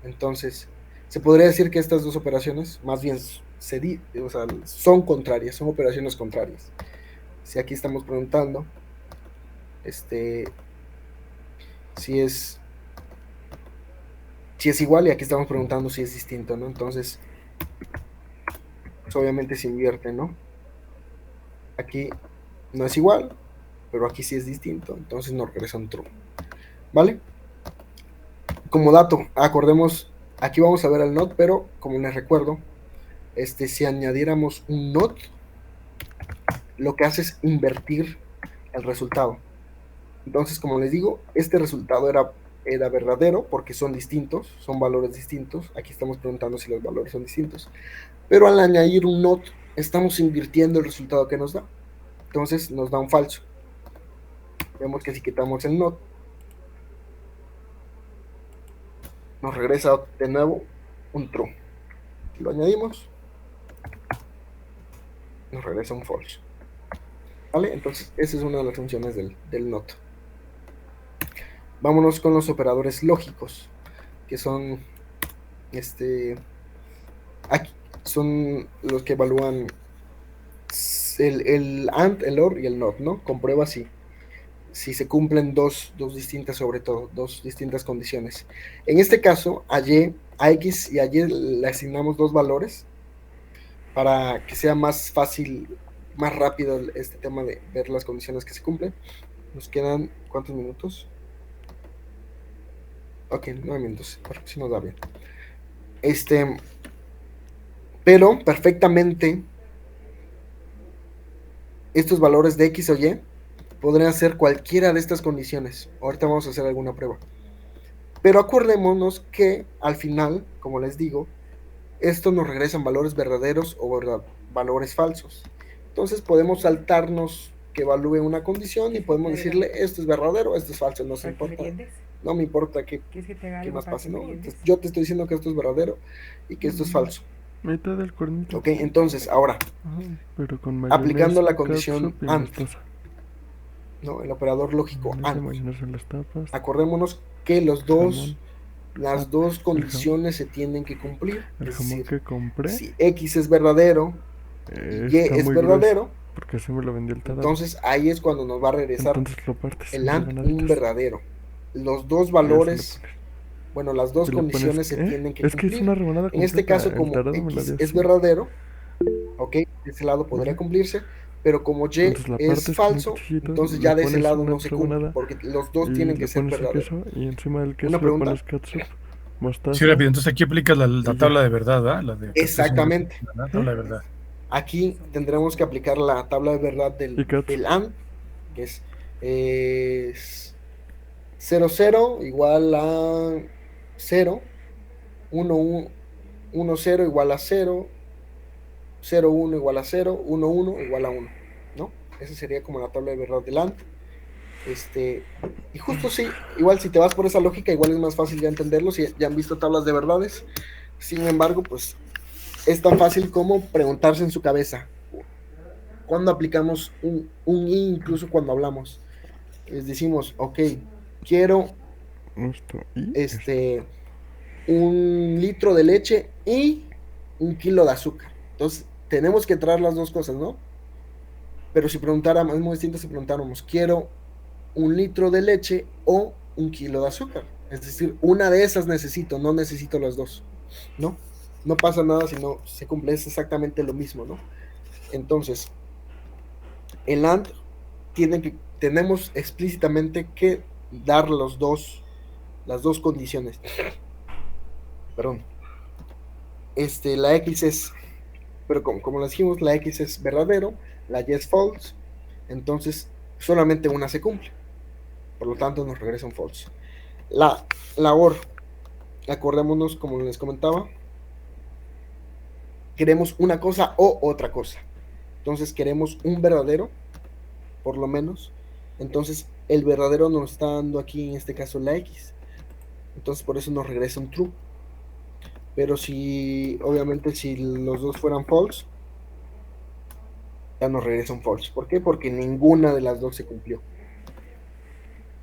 entonces se podría decir que estas dos operaciones más bien o sea, son contrarias, son operaciones contrarias. Si aquí estamos preguntando si es igual, y aquí estamos preguntando si es distinto, ¿no? Entonces, pues obviamente se invierte, ¿no? Aquí no es igual, pero aquí sí es distinto, entonces nos regresa un true, ¿vale? Como dato, acordemos, aquí vamos a ver el not, pero como les recuerdo, si añadiéramos un not, lo que hace es invertir el resultado. Entonces, como les digo, este resultado era verdadero porque son distintos, son valores distintos. Aquí estamos preguntando si los valores son distintos. Pero al añadir un not, estamos invirtiendo el resultado que nos da. Entonces, nos da un falso. Vemos que si quitamos el not, nos regresa de nuevo un true. Lo añadimos, nos regresa un false. ¿Vale? Entonces, esa es una de las funciones del not. Vámonos con los operadores lógicos, que son aquí son los que evalúan el AND, el OR y el NOT, ¿no? Comprueba si se cumplen dos distintas, sobre todo, dos distintas condiciones. En este caso, a X y a Y le asignamos dos valores para que sea más fácil, más rápido este tema de ver las condiciones que se cumplen. Nos quedan, ¿cuántos minutos? Ok, 9 minutos, si nos da bien. Pero perfectamente estos valores de X o Y podrían ser cualquiera de estas condiciones. Ahorita vamos a hacer alguna prueba. Pero acordémonos que al final, como les digo, esto nos regresan valores verdaderos o valores falsos. Entonces podemos saltarnos que evalúe una condición y podemos decirle esto es verdadero, esto es falso, no se importa. No me importa qué más pase, ¿no? Entonces, yo te estoy diciendo que esto es verdadero y que esto es falso. Mitad del cuernito. Ok, entonces ahora, pero con aplicando la condición AND, ¿no? El operador lógico AND. Acordémonos que las dos condiciones se tienen que cumplir. El es jamón decir, que compré, si X es verdadero y Y es verdadero, porque así me lo vendió el Tadal. Entonces ahí es cuando nos va a regresar Entonces lo partes en el AND un diagonalitas. verdadero. Los dos Y así lo valores, pones. bueno, las dos Y le pones, condiciones se tienen que es que es cumplir. una rebanada En este completa. caso, El como tarado me la dio X es así. verdadero, ok, de ese lado podría ¿Vale? cumplirse, pero como Y Entonces la es partes con un falso, cuchillito, entonces le ya de ese pones lado una no se cumple, rebanada porque los dos y tienen que le ser pones el verdaderos. queso y encima del queso ¿Una le pregunta? pones ketchup, Sí, mostaza rápido. Entonces aquí aplicas la y tabla ya. de verdad, ¿verdad? La de que está haciendo Exactamente. la tabla de verdad. Aquí tendremos que aplicar la tabla de verdad Y ketchup. del AND, que es 0, 0 igual a 0, 1, 1, 1, 0 igual a 0, 0, 1 igual a 0, 1, 1 igual a 1, ¿no? Esa sería como la tabla de verdad del AND. Y justo sí, igual si te vas por esa lógica, igual es más fácil ya entenderlo, si ya han visto tablas de verdades. Sin embargo, pues es tan fácil como preguntarse en su cabeza, ¿cuándo aplicamos un I incluso cuando hablamos? Les decimos, ok, quiero Esto y esto. un litro de leche y un kilo de azúcar. Entonces, tenemos que traer las dos cosas, ¿no? Pero si preguntáramos, es muy distinto si preguntáramos, quiero un litro de leche o un kilo de azúcar. Es decir, una de esas necesito, no necesito las dos, ¿no? No pasa nada si no se cumple, es exactamente lo mismo, ¿no? Entonces, el AND tenemos explícitamente que dar las dos condiciones. Perdón. La X es, pero como le dijimos, la X es verdadero, la Y es false, entonces solamente una se cumple. Por lo tanto, nos regresa un false. La OR, acordémonos, como les comentaba, queremos una cosa o otra cosa. Entonces queremos un verdadero, por lo menos. Entonces el verdadero nos está dando aquí, en este caso, la X. Entonces por eso nos regresa un true. Pero si, obviamente, si los dos fueran false, ya nos regresa un false. ¿Por qué? Porque ninguna de las dos se cumplió.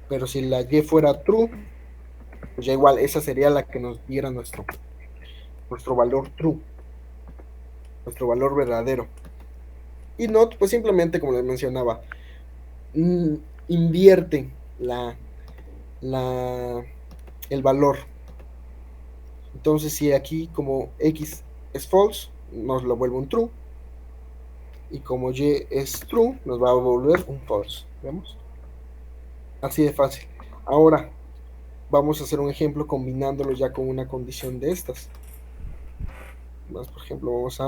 Pero si la Y fuera true, pues ya igual, esa sería la que nos diera nuestro valor true, nuestro valor verdadero. Y not, pues simplemente, como les mencionaba, invierte la, el valor. Entonces, si aquí como X es false, nos lo vuelve un true. Y como Y es true, nos va a volver un false. ¿Vemos? Así de fácil. Ahora, vamos a hacer un ejemplo combinándolo ya con una condición de estas. Más, por ejemplo, vamos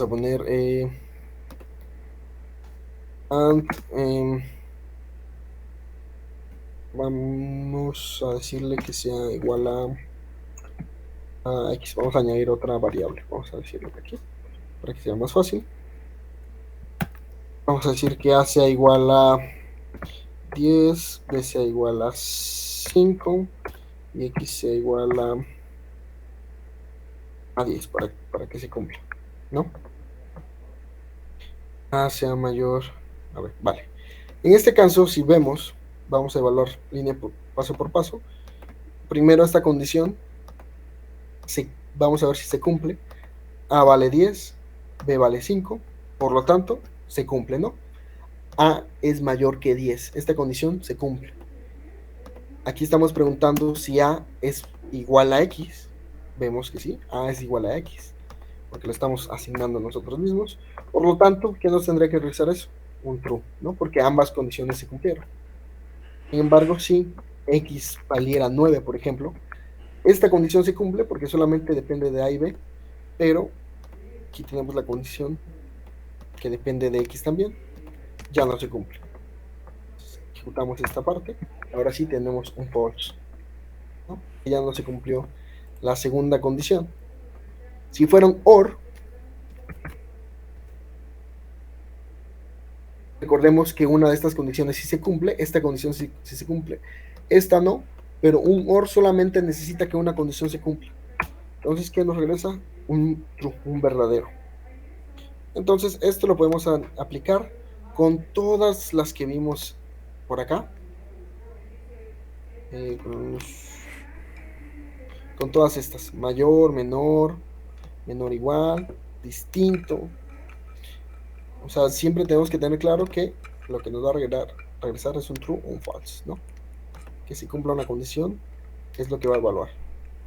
a poner and, vamos a decirle que sea igual a X. Vamos a añadir otra variable. Vamos a decirlo aquí para que sea más fácil. Vamos a decir que A sea igual a 10, B sea igual a 5 y X sea igual a 10 para que se cumpla, ¿no? A sea mayor. A ver, vale. En este caso, si vemos, vamos a evaluar paso por paso. Primero esta condición, vamos a ver si se cumple. A vale 10, B vale 5, por lo tanto, se cumple, ¿no? A es mayor que 10, esta condición se cumple. Aquí estamos preguntando si A es igual a X. Vemos que sí, A es igual a X, porque lo estamos asignando nosotros mismos. Por lo tanto, ¿qué nos tendría que realizar eso? Un true, ¿no? Porque ambas condiciones se cumplieron. Sin embargo, si X valiera 9, por ejemplo, esta condición se cumple porque solamente depende de A y B, pero aquí tenemos la condición que depende de X también, ya no se cumple. Ejecutamos esta parte, ahora sí tenemos un false, ¿no? Ya no se cumplió la segunda condición. Si fuera un OR, recordemos que una de estas condiciones sí se cumple, esta condición sí se cumple, esta no, pero un OR solamente necesita que una condición se cumpla. Entonces, ¿qué nos regresa? Un true, un verdadero. Entonces, esto lo podemos aplicar con todas las que vimos por acá. Con todas estas, mayor, menor, menor igual, distinto. O sea, siempre tenemos que tener claro que lo que nos va a regresar es un true o un false, ¿no? Que si cumpla una condición es lo que va a evaluar.